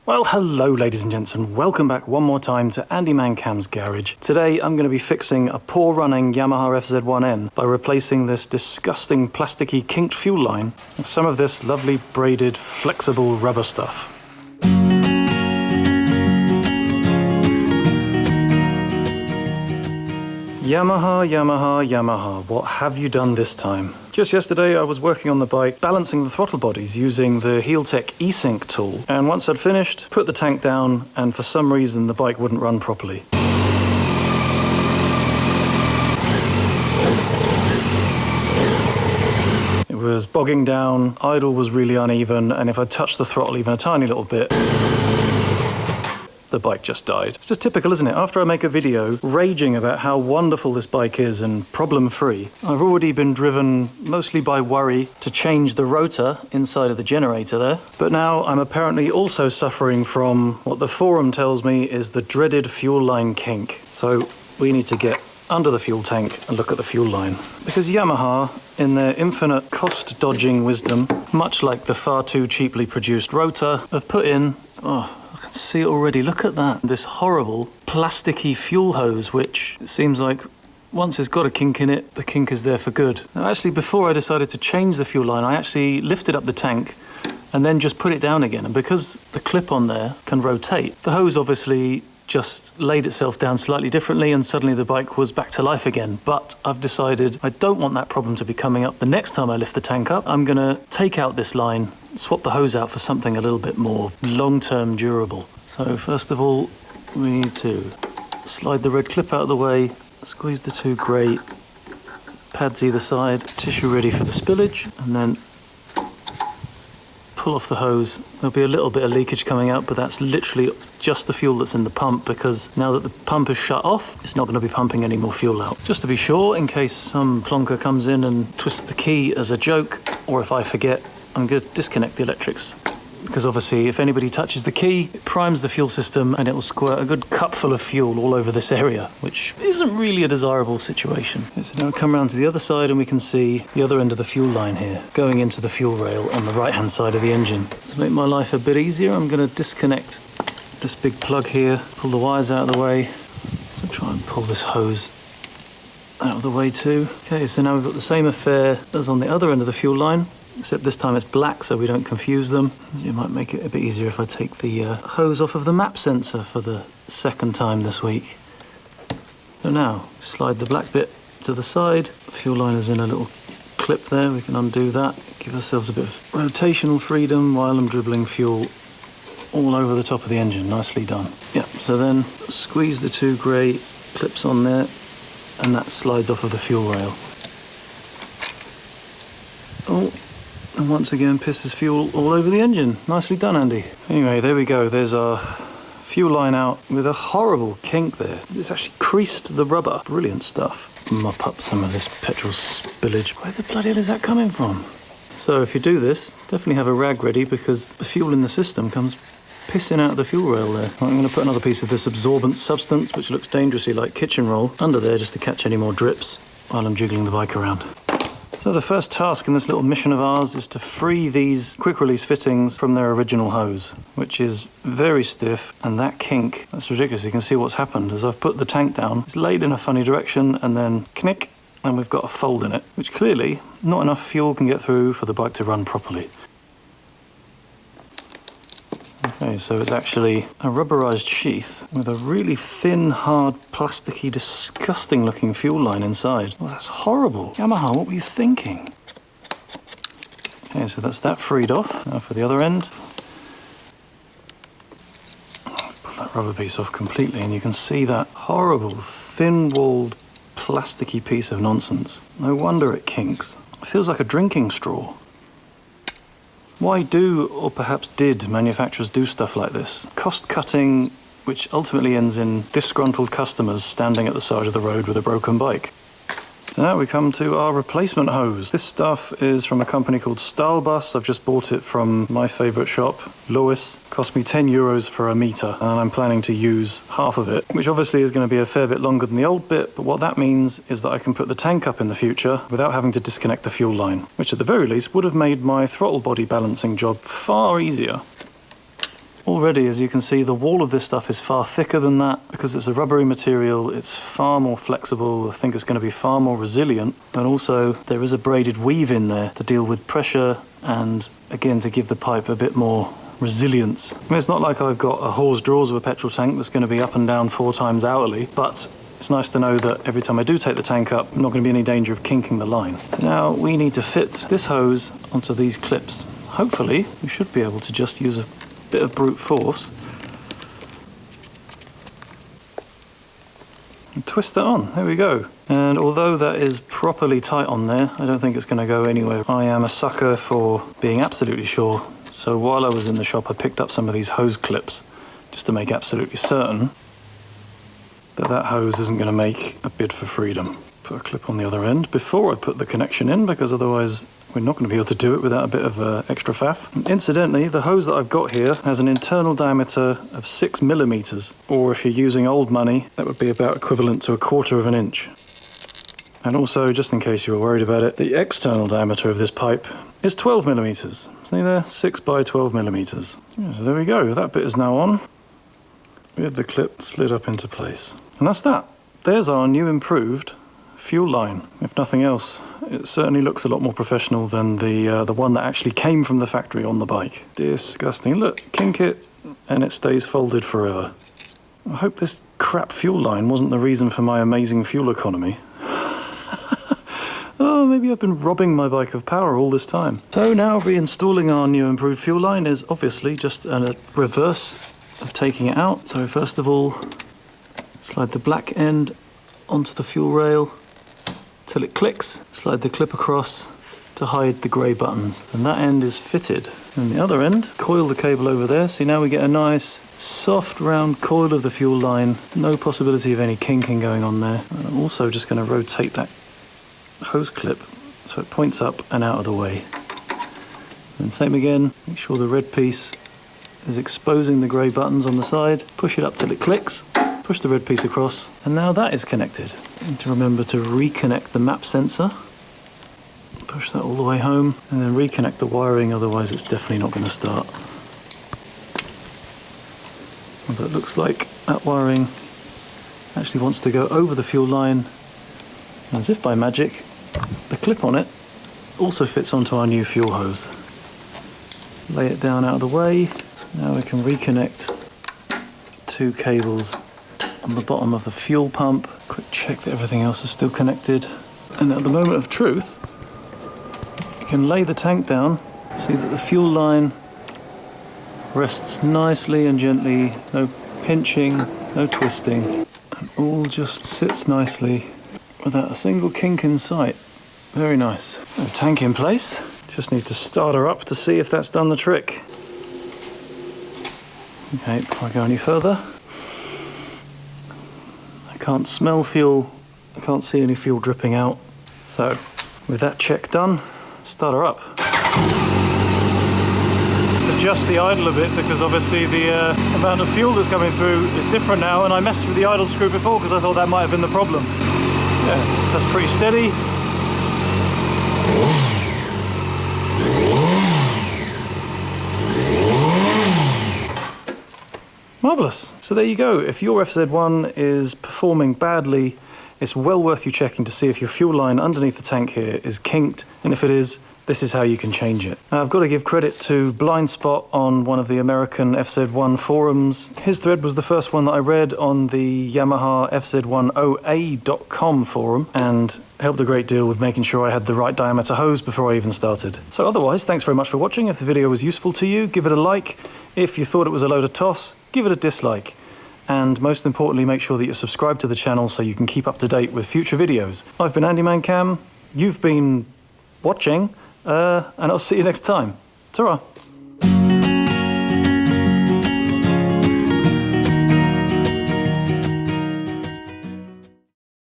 Well, hello ladies and gents, and welcome back one more time to AndyManCam's garage. Today I'm going to be fixing a poor running Yamaha FZ1N by replacing this disgusting plasticky kinked fuel line with some of this lovely braided flexible rubber stuff. Yamaha, Yamaha, Yamaha, what have you done this time? Just yesterday I was working on the bike, balancing the throttle bodies using the Heeltech eSync tool, and once I'd finished, put the tank down, and for some reason the bike wouldn't run properly. It was bogging down, idle was really uneven, and if I touched the throttle even a tiny little bit, the bike just died. It's just typical, isn't it? After I make a video raging about how wonderful this bike is and problem-free, I've already been driven mostly by worry to change the rotor inside of the generator there. But now I'm apparently also suffering from what the forum tells me is the dreaded fuel line kink. So we need to get under the fuel tank and look at the fuel line. Because Yamaha, in their infinite cost-dodging wisdom, much like the far too cheaply produced rotor, have put in, I can see it already, look at that. This horrible plasticky fuel hose, which it seems like once it's got a kink in it, the kink is there for good. Now actually, before I decided to change the fuel line, I actually lifted up the tank and then just put it down again. And because the clip on there can rotate, the hose obviously just laid itself down slightly differently, and suddenly the bike was back to life again. But I've decided I don't want that problem to be coming up the next time I lift the tank up. I'm gonna take out this line, swap the hose out for something a little bit more long-term durable. So first of all, we need to slide the red clip out of the way, squeeze the two grey pads either side, tissue ready for the spillage, and then pull off the hose. There'll be a little bit of leakage coming out, but that's literally just the fuel that's in the pump, because now that the pump is shut off, it's not going to be pumping any more fuel out. Just to be sure, in case some plonker comes in and twists the key as a joke, or if I forget, I'm going to disconnect the electrics. Because obviously, if anybody touches the key, it primes the fuel system and it will squirt a good cupful of fuel all over this area, which isn't really a desirable situation. Okay, so now we come around to the other side and we can see the other end of the fuel line here, going into the fuel rail on the right-hand side of the engine. To make my life a bit easier, I'm going to disconnect this big plug here, pull the wires out of the way. So try and pull this hose out of the way too. Okay, so now we've got the same affair as on the other end of the fuel line, except this time it's black so we don't confuse them. It might make it a bit easier if I take the hose off of the map sensor for the second time this week. So now, slide the black bit to the side. The fuel line is in a little clip there, we can undo that. Give ourselves a bit of rotational freedom while I'm dribbling fuel all over the top of the engine. Nicely done. Yeah, so then squeeze the two grey clips on there and that slides off of the fuel rail. Oh. And once again pisses fuel all over the engine. Nicely done, Andy. Anyway, there we go. There's our fuel line out with a horrible kink there. It's actually creased the rubber. Brilliant stuff. Mop up some of this petrol spillage. Where the bloody hell is that coming from? So if you do this, definitely have a rag ready, because the fuel in the system comes pissing out of the fuel rail there. I'm going to put another piece of this absorbent substance, which looks dangerously like kitchen roll, under there just to catch any more drips while I'm jiggling the bike around. So the first task in this little mission of ours is to free these quick release fittings from their original hose, which is very stiff, and that kink, that's ridiculous. You can see what's happened as I've put the tank down. It's laid in a funny direction and then knick, and we've got a fold in it, which clearly not enough fuel can get through for the bike to run properly. Okay, so it's actually a rubberized sheath with a really thin, hard, plasticky, disgusting looking fuel line inside. Oh, that's horrible. Yamaha, what were you thinking? Okay, so that's that freed off. Now for the other end. Pull that rubber piece off completely and you can see that horrible, thin-walled, plasticky piece of nonsense. No wonder it kinks. It feels like a drinking straw. Why do, or perhaps did, manufacturers do stuff like this? Cost-cutting, which ultimately ends in disgruntled customers standing at the side of the road with a broken bike. So now we come to our replacement hose. This stuff is from a company called Stahlbus. I've just bought it from my favourite shop, Lewis. Cost me €10 for a metre, and I'm planning to use half of it, which obviously is going to be a fair bit longer than the old bit, but what that means is that I can put the tank up in the future without having to disconnect the fuel line, which at the very least would have made my throttle body balancing job far easier. Already, as you can see, the wall of this stuff is far thicker than that. Because it's a rubbery material, it's far more flexible. I think it's going to be far more resilient. And also, there is a braided weave in there to deal with pressure and, again, to give the pipe a bit more resilience. I mean, it's not like I've got a hawse drawers of a petrol tank that's going to be up and down 4 times hourly, but it's nice to know that every time I do take the tank up, I'm not going to be in any danger of kinking the line. So now we need to fit this hose onto these clips. Hopefully, we should be able to just use a bit of brute force and twist it on. There we go. And although that is properly tight on there, I don't think it's going to go anywhere. I am a sucker for being absolutely sure. So while I was in the shop, I picked up some of these hose clips just to make absolutely certain that that hose isn't going to make a bid for freedom. Put a clip on the other end before I put the connection in, because otherwise we're not going to be able to do it without a bit of extra faff. And incidentally, the hose that I've got here has an internal diameter of 6 millimeters, or if you're using old money, that would be about equivalent to 1/4 of an inch. And also, just in case you were worried about it, the external diameter of this pipe is 12 millimeters. See there? 6 by 12 millimeters. Yeah, so there we go. That bit is now on, with the clip slid up into place. And that's that. There's our new improved fuel line. If nothing else, it certainly looks a lot more professional than the one that actually came from the factory on the bike. Disgusting. Look, kink it, and it stays folded forever. I hope this crap fuel line wasn't the reason for my amazing fuel economy. Oh, maybe I've been robbing my bike of power all this time. So now reinstalling our new improved fuel line is obviously just a reverse of taking it out. So first of all, slide the black end onto the fuel rail till it clicks. Slide the clip across to hide the grey buttons. And that end is fitted. And the other end, coil the cable over there. See, now we get a nice soft round coil of the fuel line. No possibility of any kinking going on there. And I'm also just going to rotate that hose clip so it points up and out of the way. And same again, make sure the red piece is exposing the grey buttons on the side. Push it up till it clicks. Push the red piece across, and now that is connected. You need to remember to reconnect the map sensor. Push that all the way home, and then reconnect the wiring, otherwise it's definitely not going to start. Although it looks like that wiring actually wants to go over the fuel line, and as if by magic, the clip on it also fits onto our new fuel hose. Lay it down out of the way. Now we can reconnect 2 cables on the bottom of the fuel pump. Quick check that everything else is still connected. And at the moment of truth, you can lay the tank down, see that the fuel line rests nicely and gently, no pinching, no twisting, and all just sits nicely without a single kink in sight. Very nice. The tank in place. Just need to start her up to see if that's done the trick. Okay, before I go any further, I can't smell fuel, I can't see any fuel dripping out. So, with that check done, start her up. Adjust the idle a bit, because obviously the amount of fuel that's coming through is different now, and I messed with the idle screw before because I thought that might have been the problem. Yeah, that's pretty steady. Marvellous. So there you go. If your FZ1 is performing badly, it's well worth you checking to see if your fuel line underneath the tank here is kinked, and if it is, this is how you can change it. Now, I've got to give credit to Blind Spot on one of the American FZ1 forums. His thread was the first one that I read on the Yamaha FZ1OA.com forum, and helped a great deal with making sure I had the right diameter hose before I even started. So otherwise, thanks very much for watching. If the video was useful to you, give it a like. If you thought it was a load of toss, give it a dislike. And most importantly, make sure that you're subscribed to the channel so you can keep up to date with future videos. I've been AndyManCam, you've been watching, and I'll see you next time. Ta-ra.